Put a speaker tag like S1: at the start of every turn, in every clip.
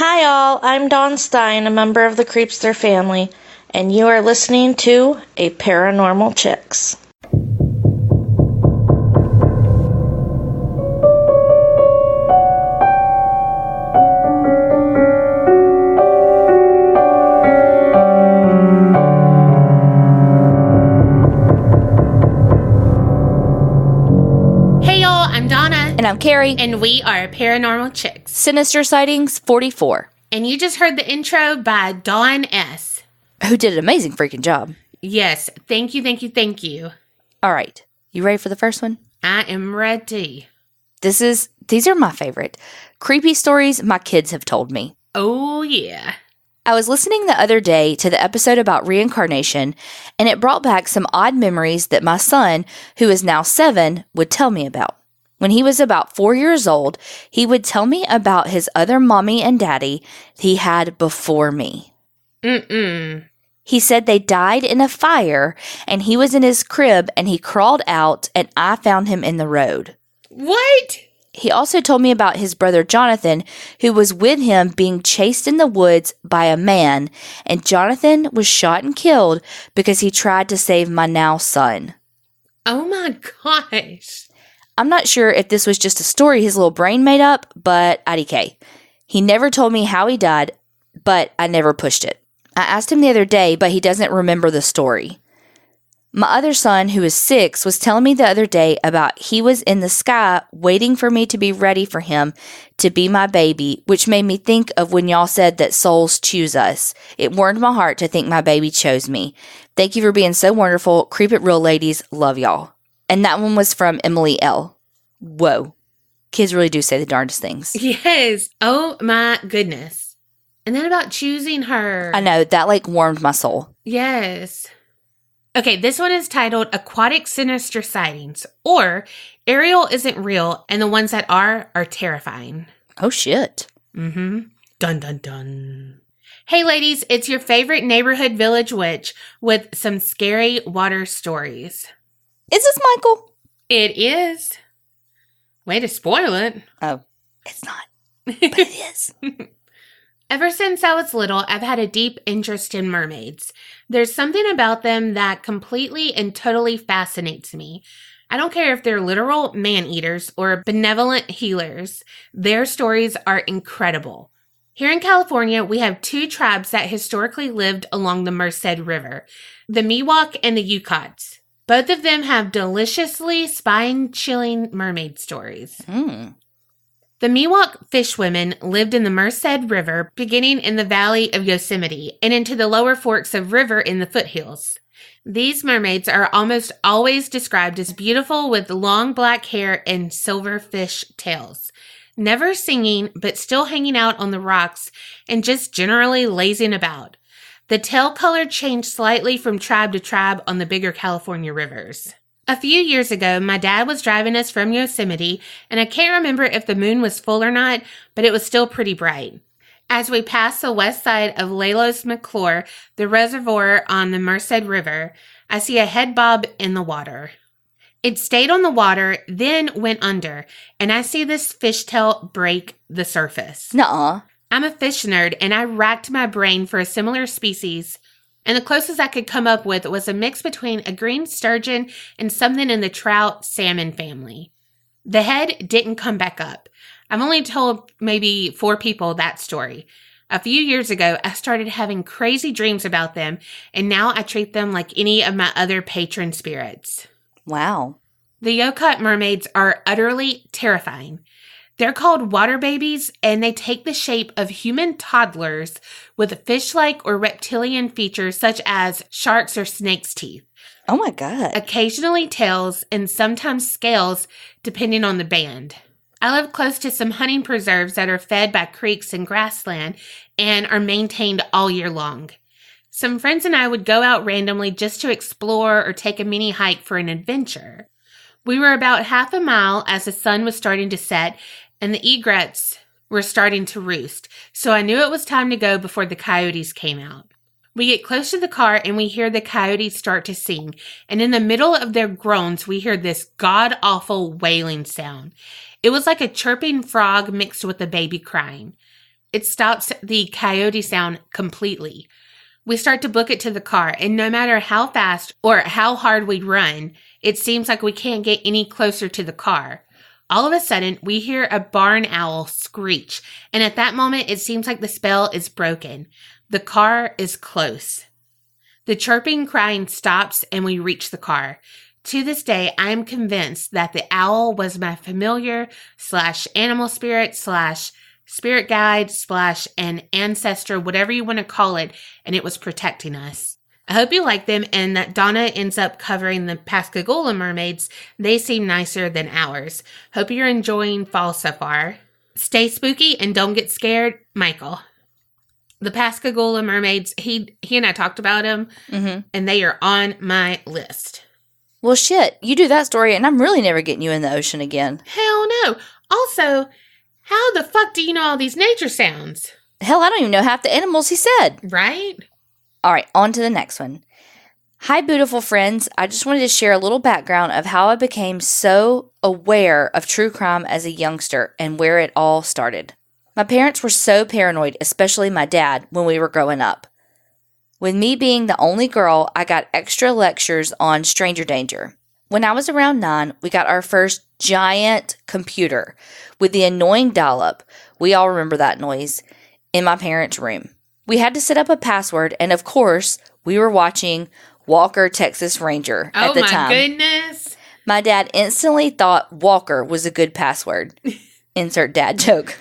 S1: Hi all, I'm Dawn Stein, a member of the Creepster family, and you are listening to A Paranormal Chicks.
S2: And I'm Carrie.
S3: And we are Paranormal Chicks.
S2: Sinister Sightings 44.
S3: And you just heard the intro by Dawn S.
S2: Who did an amazing freaking job.
S3: Yes. Thank you.
S2: All right. You ready for the first one?
S3: I am ready.
S2: These are my favorite. Creepy stories my kids have told me.
S3: Oh, yeah.
S2: I was listening the other day to the episode about reincarnation, and it brought back some odd memories that my son, who is now 7, would tell me about. When he was about 4 years old, he would tell me about his other mommy and daddy he had before me. He said they died in a fire, and he was in his crib, and he crawled out, and I found him in the road.
S3: What?
S2: He also told me about his brother Jonathan, who was with him being chased in the woods by a man, and Jonathan was shot and killed because he tried to save my now son.
S3: Oh my gosh.
S2: I'm not sure if this was just a story his little brain made up, but IDK. He never told me how he died, but I never pushed it. I asked him the other day, but he doesn't remember the story. My other son, who is 6, was telling me the other day about he was in the sky waiting for me to be ready for him to be my baby, which made me think of when y'all said that souls choose us. It warmed my heart to think my baby chose me. Thank you for being so wonderful. Creep it real, ladies. Love y'all. And that one was from Emily L. Whoa. Kids really do say the darndest things.
S3: Yes. Oh my goodness. And then about choosing her.
S2: I know. That warmed my soul.
S3: Yes. Okay, this one is titled Aquatic Sinister Sightings, or Ariel Isn't Real, and the ones that are terrifying.
S2: Oh, shit.
S3: Dun, dun, dun. Hey, ladies, it's your favorite neighborhood village witch with some scary water stories.
S2: Is this Michael?
S3: It is. Way to spoil it.
S2: Oh, it's not. But it is.
S3: Ever since I was little, I've had a deep interest in mermaids. There's something about them that completely and totally fascinates me. I don't care if they're literal man-eaters or benevolent healers. Their stories are incredible. Here in California, we have 2 tribes that historically lived along the Merced River, the Miwok and the Yukots. Both of them have deliciously spine-chilling mermaid stories. The Miwok fishwomen lived in the Merced River, beginning in the valley of Yosemite and into the lower forks of river in the foothills. These mermaids are almost always described as beautiful with long black hair and silver fish tails, never singing but still hanging out on the rocks and just generally lazing about. The tail color changed slightly from tribe to tribe on the bigger California rivers. A few years ago, my dad was driving us from Yosemite, and I can't remember if the moon was full or not, but it was still pretty bright. As we passed the west side of Lalos McClure, the reservoir on the Merced River, I see a head bob in the water. It stayed on the water, then went under, and I see this fishtail break the surface.
S2: Nuh-uh.
S3: I'm a fish nerd, and I racked my brain for a similar species, and the closest I could come up with was a mix between a green sturgeon and something in the trout salmon family. The head didn't come back up. I've only told maybe 4 people that story. A few years ago, I started having crazy dreams about them, and now I treat them like any of my other patron spirits.
S2: Wow.
S3: The Yokot mermaids are utterly terrifying. They're called water babies, and they take the shape of human toddlers with fish-like or reptilian features such as sharks' or snakes' teeth.
S2: Oh my God.
S3: Occasionally tails, and sometimes scales, depending on the band. I live close to some hunting preserves that are fed by creeks and grassland and are maintained all year long. Some friends and I would go out randomly just to explore or take a mini hike for an adventure. We were about half a mile as the sun was starting to set, and the egrets were starting to roost, so I knew it was time to go before the coyotes came out. We get close to the car and we hear the coyotes start to sing, and in the middle of their groans, we hear this god-awful wailing sound. It was like a chirping frog mixed with a baby crying. it stops the coyote sound completely. We start to book it to the car, and no matter how fast or how hard we run, it seems like we can't get any closer to the car. All of a sudden, we hear a barn owl screech, and at that moment, it seems like the spell is broken. The car is close. The chirping crying stops, and we reach the car. To this day, I am convinced that the owl was my familiar / animal spirit / spirit guide / an ancestor, whatever you want to call it, and it was protecting us. I hope you like them and that Donna ends up covering the Pascagoula mermaids. They seem nicer than ours. Hope you're enjoying fall so far. Stay spooky and don't get scared, Michael. The Pascagoula mermaids, he and I talked about them, and they are on my list.
S2: Well, shit, you do that story and I'm really never getting you in the ocean again.
S3: Hell no. Also, how the fuck do you know all these nature sounds?
S2: Hell, I don't even know half the animals he said.
S3: Right?
S2: All right, on to the next one. Hi, beautiful friends. I just wanted to share a little background of how I became so aware of true crime as a youngster and where it all started. My parents were so paranoid, especially my dad, when we were growing up. With me being the only girl, I got extra lectures on stranger danger. When I was around 9, we got our first giant computer with the annoying dial-up, we all remember that noise, in my parents' room. We had to set up a password, and of course, we were watching Walker, Texas Ranger at the time.
S3: Oh my goodness.
S2: My dad instantly thought Walker was a good password. Insert dad joke.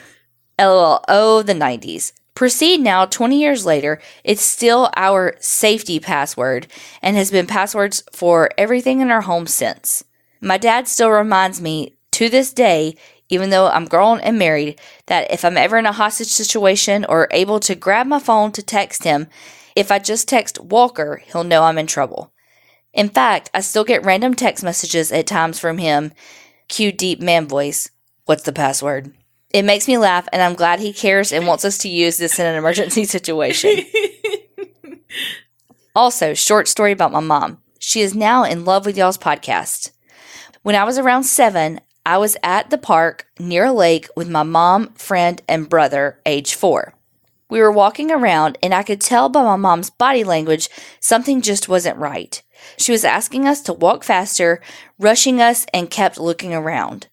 S2: LOL, oh, the 90s. Proceed now, 20 years later, it's still our safety password and has been passwords for everything in our home since. My dad still reminds me to this day, even though I'm grown and married, that if I'm ever in a hostage situation or able to grab my phone to text him, if I just text Walker, he'll know I'm in trouble. In fact, I still get random text messages at times from him. Cue deep man voice. What's the password? It makes me laugh, and I'm glad he cares and wants us to use this in an emergency situation. Also, short story about my mom. She is now in love with y'all's podcast. When I was around 7, I was at the park near a lake with my mom, friend, and brother, age 4. We were walking around, and I could tell by my mom's body language something just wasn't right. She was asking us to walk faster, rushing us, and kept looking around.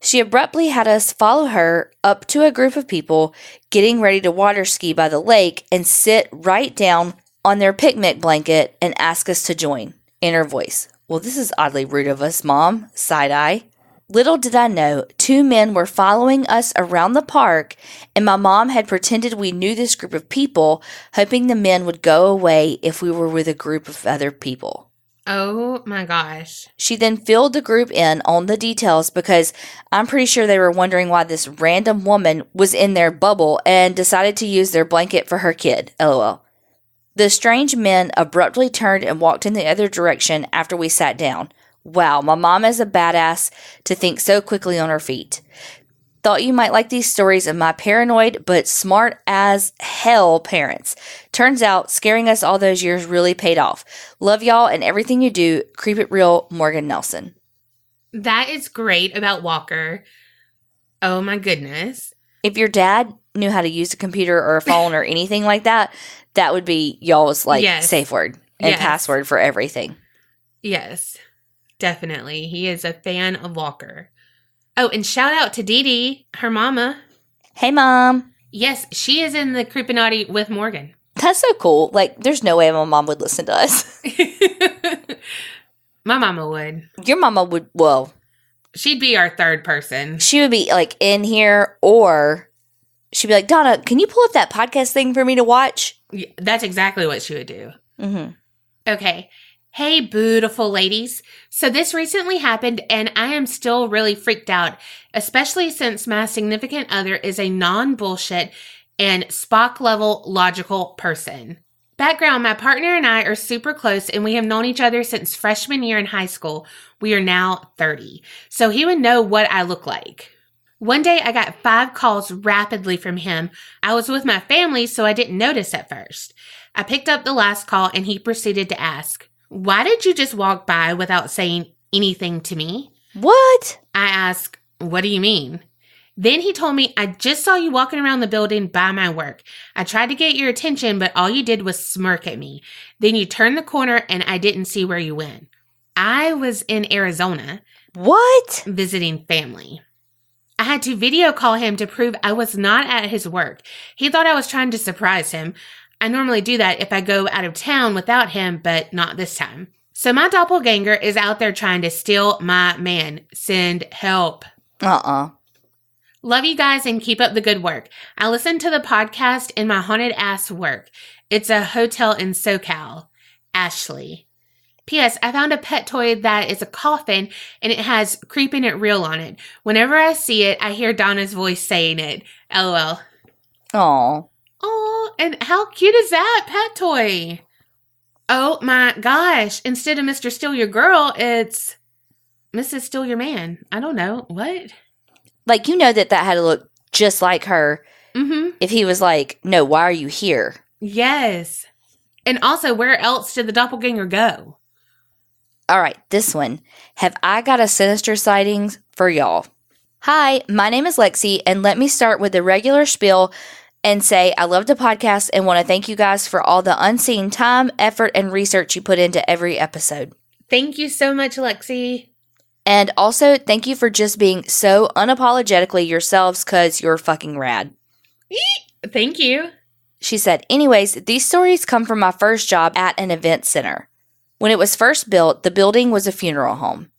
S2: She abruptly had us follow her up to a group of people getting ready to water ski by the lake and sit right down on their picnic blanket and ask us to join. In her voice, "Well, this is oddly rude of us, Mom," side-eye. Little did I know, 2 men were following us around the park, and my mom had pretended we knew this group of people, hoping the men would go away if we were with a group of other people.
S3: Oh my gosh.
S2: She then filled the group in on the details because I'm pretty sure they were wondering why this random woman was in their bubble and decided to use their blanket for her kid. LOL. The strange men abruptly turned and walked in the other direction after we sat down. Wow, my mom is a badass to think so quickly on her feet. Thought you might like these stories of my paranoid but smart as hell parents. Turns out scaring us all those years really paid off. Love y'all and everything you do. Creep it real, Morgan Nelson.
S3: That is great about Walker. Oh my goodness.
S2: If your dad knew how to use a computer or a phone or anything like that, that would be y'all's safe word and password for everything.
S3: Yes, definitely. He is a fan of Walker. Oh, and shout out to Dee Dee, her mama.
S2: Hey, Mom.
S3: Yes, she is in the Creepinati with Morgan.
S2: That's so cool. There's no way my mom would listen to us.
S3: My mama would.
S2: Your mama would, well.
S3: She'd be our third person.
S2: She would be, in here, or she'd be like, Donna, can you pull up that podcast thing for me to watch?
S3: Yeah, that's exactly what she would do.
S2: Mm-hmm.
S3: Okay. Hey, beautiful ladies. So this recently happened, and I am still really freaked out, especially since my significant other is a non-bullshit and Spock-level logical person. Background, my partner and I are super close, and we have known each other since freshman year in high school. We are now 30, so he would know what I look like. One day, I got 5 calls rapidly from him. I was with my family, so I didn't notice at first. I picked up the last call, and he proceeded to ask, "Why did you just walk by without saying anything to me?"
S2: What?
S3: I asked, "What do you mean?" Then he told me, I just saw you walking around the building by my work. I tried to get your attention, but all you did was smirk at me. Then you turned the corner and I didn't see where you went. I was in Arizona.
S2: What?
S3: Visiting family. I had to video call him to prove I was not at his work. He thought I was trying to surprise him. I normally do that if I go out of town without him, but not this time. So my doppelganger is out there trying to steal my man. Send help. Love you guys and keep up the good work. I listen to the podcast in my haunted ass work. It's a hotel in SoCal. Ashley. P.S. I found a pet toy that is a coffin and it has Creeping It Real on it. Whenever I see it, I hear Donna's voice saying it. LOL.
S2: Aw.
S3: Oh, and how cute is that pet toy? Oh my gosh. Instead of Mr. Steal Your Girl, it's Mrs. Steal Your Man. I don't know. What?
S2: Like, you know that had to look just like her.
S3: Mm-hmm.
S2: If he was like, no, why are you here?
S3: Yes. And also, where else did the doppelganger go?
S2: All right, this one. Have I got a sinister sightings for y'all? Hi, my name is Lexi, and let me start with the regular spiel and say I love the podcast and want to thank you guys for all the unseen time, effort, and research you put into every episode.
S3: Thank you so much, Lexi.
S2: And also, thank you for just being so unapologetically yourselves because you're fucking rad.
S3: Thank you.
S2: She said, anyways, these stories come from my first job at an event center. When it was first built, the building was a funeral home.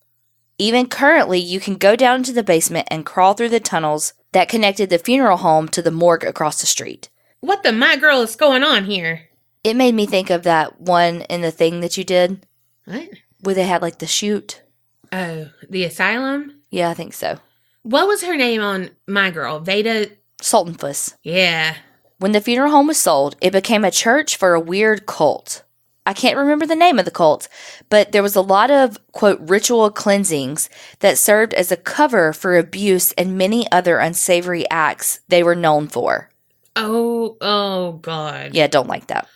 S2: Even currently, you can go down into the basement and crawl through the tunnels that connected the funeral home to the morgue across the street.
S3: What the my girl is going on here?
S2: It made me think of that one in the thing that you did.
S3: What?
S2: Where they had like the chute.
S3: Oh, the asylum?
S2: Yeah, I think so.
S3: What was her name on My Girl? Veda?
S2: Sultanfuss.
S3: Yeah.
S2: When the funeral home was sold, it became a church for a weird cult. I can't remember the name of the cult, but there was a lot of, quote, ritual cleansings that served as a cover for abuse and many other unsavory acts they were known for.
S3: Oh, God.
S2: Yeah, don't like that.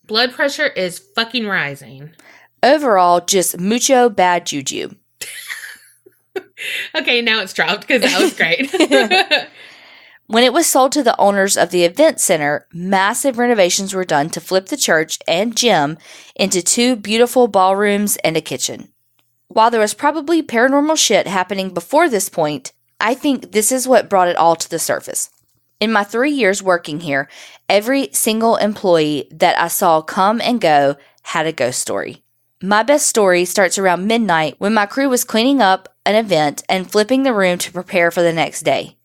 S3: Blood pressure is fucking rising.
S2: Overall, just mucho bad juju.
S3: Okay, now it's dropped because that was great.
S2: When it was sold to the owners of the event center, massive renovations were done to flip the church and gym into 2 beautiful ballrooms and a kitchen. While there was probably paranormal shit happening before this point, I think this is what brought it all to the surface. In my 3 years working here, every single employee that I saw come and go had a ghost story. My best story starts around midnight when my crew was cleaning up an event and flipping the room to prepare for the next day.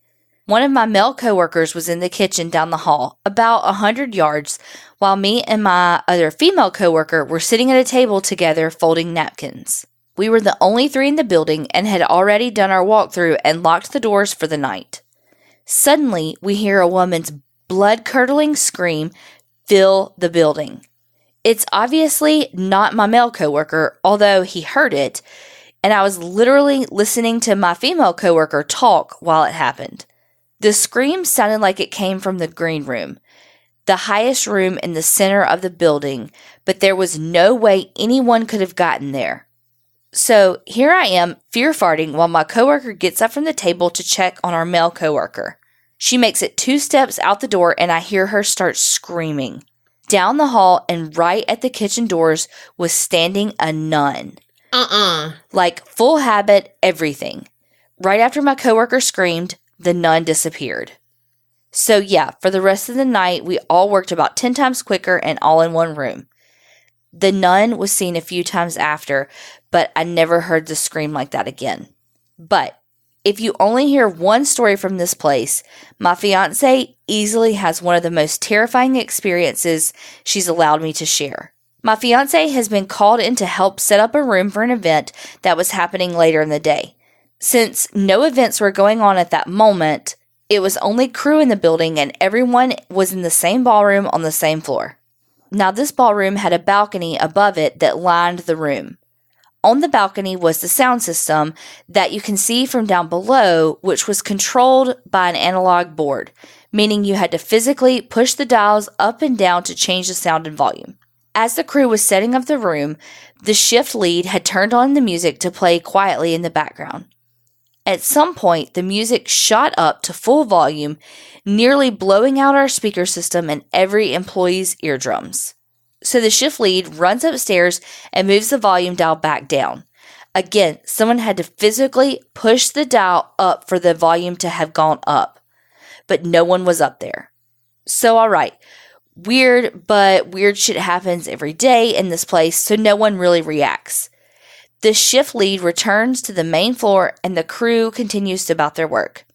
S2: One of my male coworkers was in the kitchen down the hall, about 100 yards, while me and my other female coworker were sitting at a table together folding napkins. We were the only 3 in the building and had already done our walkthrough and locked the doors for the night. Suddenly, we hear a woman's blood-curdling scream fill the building. It's obviously not my male coworker, although he heard it, and I was literally listening to my female coworker talk while it happened. The scream sounded like it came from the green room, the highest room in the center of the building, but there was no way anyone could have gotten there. So here I am, fear-farting while my coworker gets up from the table to check on our male coworker. She makes it 2 steps out the door and I hear her start screaming. Down the hall and right at the kitchen doors was standing a nun. Like full habit, everything. Right after my coworker screamed, the nun disappeared. So yeah, for the rest of the night, we all worked about 10 times quicker and all in one room. The nun was seen a few times after, but I never heard the scream like that again. But if you only hear one story from this place, my fiance easily has one of the most terrifying experiences she's allowed me to share. My fiance has been called in to help set up a room for an event that was happening later in the day. Since no events were going on at that moment, it was only crew in the building and everyone was in the same ballroom on the same floor. Now this ballroom had a balcony above it that lined the room. On the balcony was the sound system that you can see from down below, which was controlled by an analog board, meaning you had to physically push the dials up and down to change the sound and volume. As the crew was setting up the room, the shift lead had turned on the music to play quietly in the background. At some point, the music shot up to full volume, nearly blowing out our speaker system and every employee's eardrums. So the shift lead runs upstairs and moves the volume dial back down. Again, someone had to physically push the dial up for the volume to have gone up, but no one was up there. So, all right, weird, but weird shit happens every day in this place, so no one really reacts. The shift lead returns to the main floor and the crew continues to about their work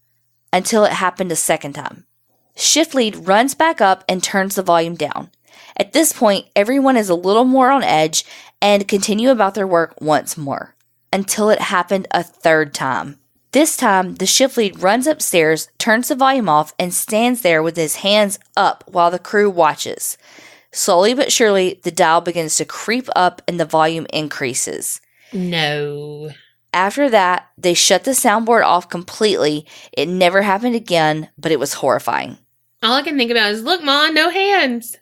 S2: until it happened a second time. Shift lead runs back up and turns the volume down. At this point, everyone is a little more on edge and continue about their work once more until it happened a third time. This time, the shift lead runs upstairs, turns the volume off, and stands there with his hands up while the crew watches. Slowly but surely, the dial begins to creep up and the volume increases.
S3: No.
S2: After that, they shut the soundboard off completely. It never happened again, but it was horrifying.
S3: All I can think about is, look, Ma, no hands.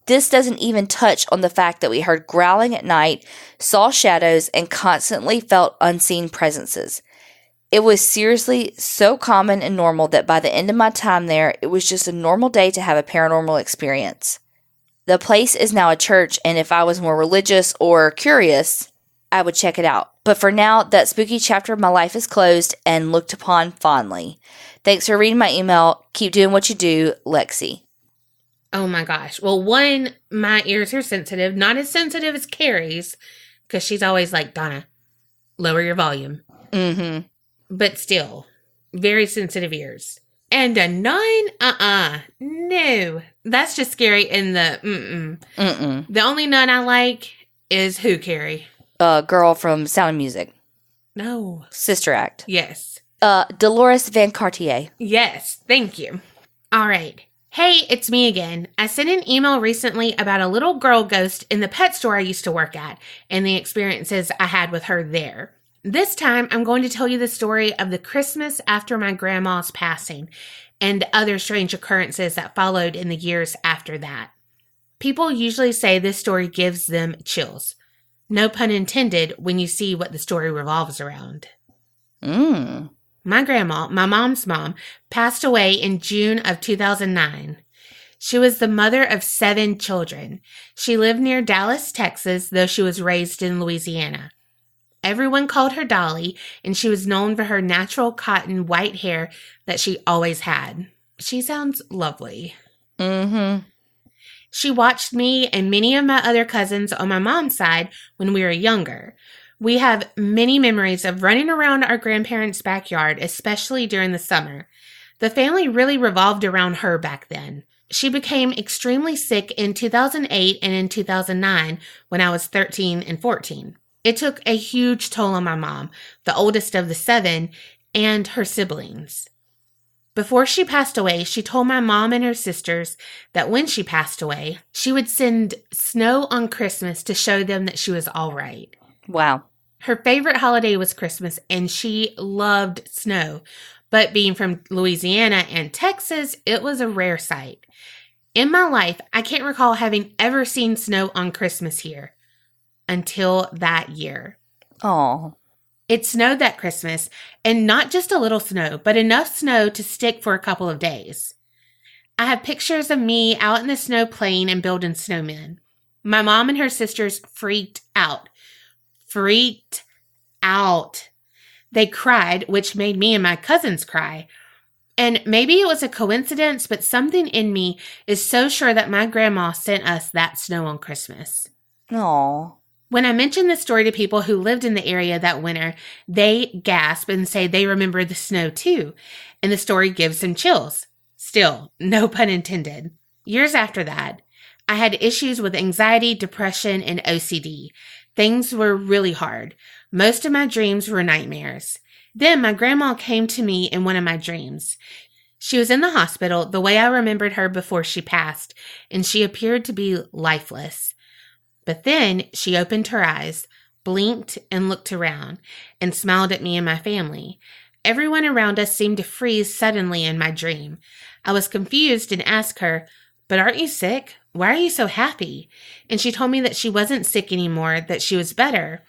S2: This doesn't even touch on the fact that we heard growling at night, saw shadows, and constantly felt unseen presences. It was seriously so common and normal that by the end of my time there, it was just a normal day to have a paranormal experience. The place is now a church, and if I was more religious or curious, I would check it out. But for now, that spooky chapter of my life is closed and looked upon fondly. Thanks for reading my email. Keep doing what you do, Lexi.
S3: Oh my gosh. Well, one, my ears are sensitive. Not as sensitive as Carrie's, because she's always like, Donna, lower your volume.
S2: Mm-hmm.
S3: But still, very sensitive ears. And a 9? No. That's just scary in the The only nun I like is who, Carrie?
S2: Girl from Sound of Music.
S3: No.
S2: Sister Act.
S3: Yes.
S2: Dolores Van Cartier.
S3: Yes. Thank you. All right. Hey, it's me again. I sent an email recently about a little girl ghost in the pet store I used to work at and the experiences I had with her there. This time, I'm going to tell you the story of the Christmas after my grandma's passing and other strange occurrences that followed in the years after that. People usually say this story gives them chills. No pun intended when you see what the story revolves around. My grandma, my mom's mom, passed away in June of 2009. She was the mother of 7 children. She lived near Dallas, Texas, though she was raised in Louisiana. Everyone called her Dolly, and she was known for her natural cotton white hair that she always had. She sounds lovely. She watched me and many of my other cousins on my mom's side when we were younger. We have many memories of running around our grandparents' backyard, especially during the summer. The family really revolved around her back then. She became extremely sick in 2008 and in 2009 when I was 13 and 14. It took a huge toll on my mom, the oldest of the 7, and her siblings. Before she passed away, she told my mom and her sisters that when she passed away, she would send snow on Christmas to show them that she was all right.
S2: Wow.
S3: Her favorite holiday was Christmas, and she loved snow. But being from Louisiana and Texas, it was a rare sight. In my life, I can't recall having ever seen snow on Christmas here until that year.
S2: Oh.
S3: It snowed that Christmas, and not just a little snow, but enough snow to stick for a couple of days. I have pictures of me out in the snow playing and building snowmen. My mom and her sisters freaked out. They cried, which made me and my cousins cry. And maybe it was a coincidence, but something in me is so sure that my grandma sent us that snow on Christmas.
S2: Aww.
S3: When I mention this story to people who lived in the area that winter, they gasp and say they remember the snow too, and the story gives them chills. Still, no pun intended. Years after that, I had issues with anxiety, depression, and OCD. Things were really hard. Most of my dreams were nightmares. Then my grandma came to me in one of my dreams. She was in the hospital the way I remembered her before she passed, and she appeared to be lifeless. But then she opened her eyes, blinked, and looked around, and smiled at me and my family. Everyone around us seemed to freeze suddenly in my dream. I was confused and asked her, "But aren't you sick? Why are you so happy?" And she told me that she wasn't sick anymore, that she was better.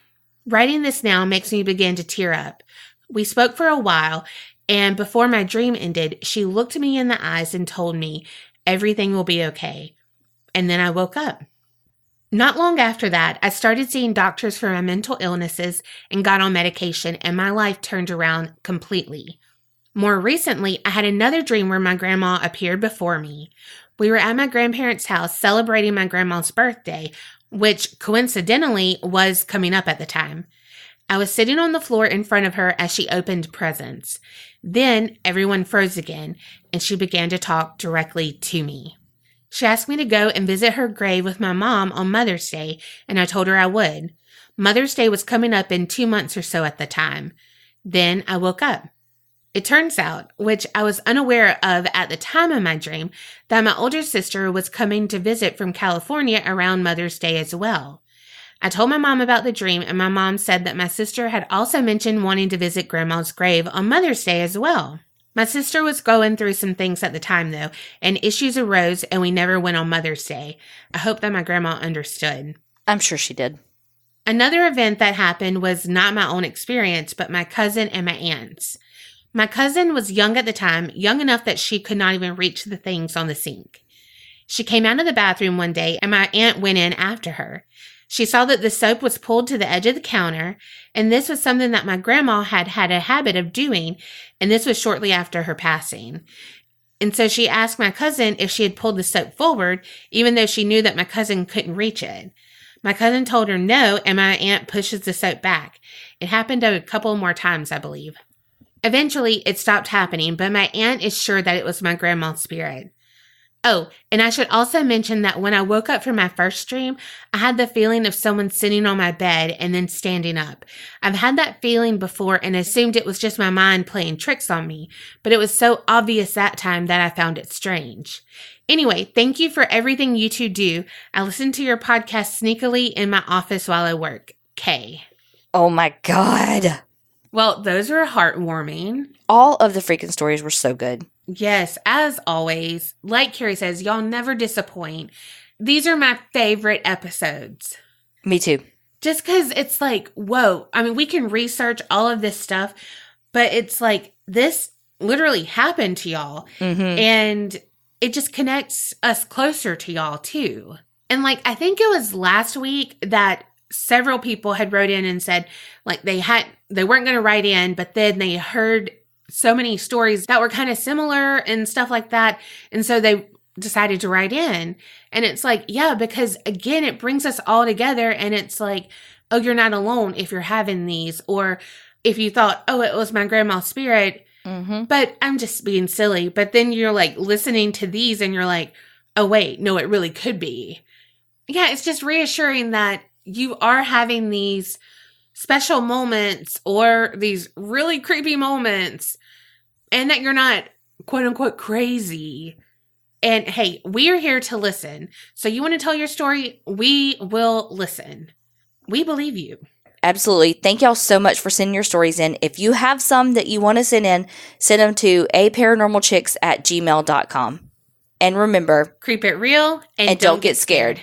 S3: Writing this now makes me begin to tear up. We spoke for a while, and before my dream ended, she looked me in the eyes and told me everything will be okay. And then I woke up. Not long after that, I started seeing doctors for my mental illnesses and got on medication, and my life turned around completely. More recently, I had another dream where my grandma appeared before me. We were at my grandparents' house celebrating my grandma's birthday, which coincidentally was coming up at the time. I was sitting on the floor in front of her as she opened presents. Then everyone froze again, and she began to talk directly to me. She asked me to go and visit her grave with my mom on Mother's Day, and I told her I would. Mother's Day was coming up in 2 months or so at the time. Then I woke up. It turns out, which I was unaware of at the time of my dream, that my older sister was coming to visit from California around Mother's Day as well. I told my mom about the dream, and my mom said that my sister had also mentioned wanting to visit Grandma's grave on Mother's Day as well. My sister was going through some things at the time, though, and issues arose, and we never went on Mother's Day. I hope that my grandma understood.
S2: I'm sure she did.
S3: Another event that happened was not my own experience, but my cousin and my aunt's. My cousin was young at the time, young enough that she could not even reach the things on the sink. She came out of the bathroom one day, and my aunt went in after her. She saw that the soap was pulled to the edge of the counter, and this was something that my grandma had a habit of doing, and this was shortly after her passing. And so she asked my cousin if she had pulled the soap forward, even though she knew that my cousin couldn't reach it. My cousin told her no, and my aunt pushes the soap back. It happened a couple more times, I believe. Eventually, it stopped happening, but my aunt is sure that it was my grandma's spirit. Oh, and I should also mention that when I woke up from my first dream, I had the feeling of someone sitting on my bed and then standing up. I've had that feeling before and assumed it was just my mind playing tricks on me, but it was so obvious that time that I found it strange. Anyway, thank you for everything you two do. I listen to your podcast sneakily in my office while I work. Kay.
S2: Oh my God.
S3: Well, those were heartwarming.
S2: All of the freaking stories were so good.
S3: Yes, as always, like Carrie says, y'all never disappoint. These are my favorite episodes.
S2: Me too.
S3: Just because it's like, whoa. I mean, we can research all of this stuff, but it's like, this literally happened to y'all.
S2: Mm-hmm.
S3: And it just connects us closer to y'all too. And like, I think it was last week that several people had wrote in and said like they weren't going to write in, but then they heard so many stories that were kind of similar and stuff like that. And so they decided to write in. And it's like, yeah, because again, it brings us all together. And it's like, oh, you're not alone if you're having these. Or if you thought, oh, it was my grandma's spirit, but I'm just being silly. But then you're like listening to these and you're like, oh, wait, no, it really could be. Yeah, it's just reassuring that you are having these special moments or these really creepy moments and that you're not quote unquote crazy. And hey, we are here to listen. So you want to tell your story? We will listen. We believe you.
S2: Absolutely. Thank y'all so much for sending your stories in. If you have some that you want to send in, send them to aparanormalchicks@gmail.com. And remember,
S3: Creep it real
S2: and don't get scared.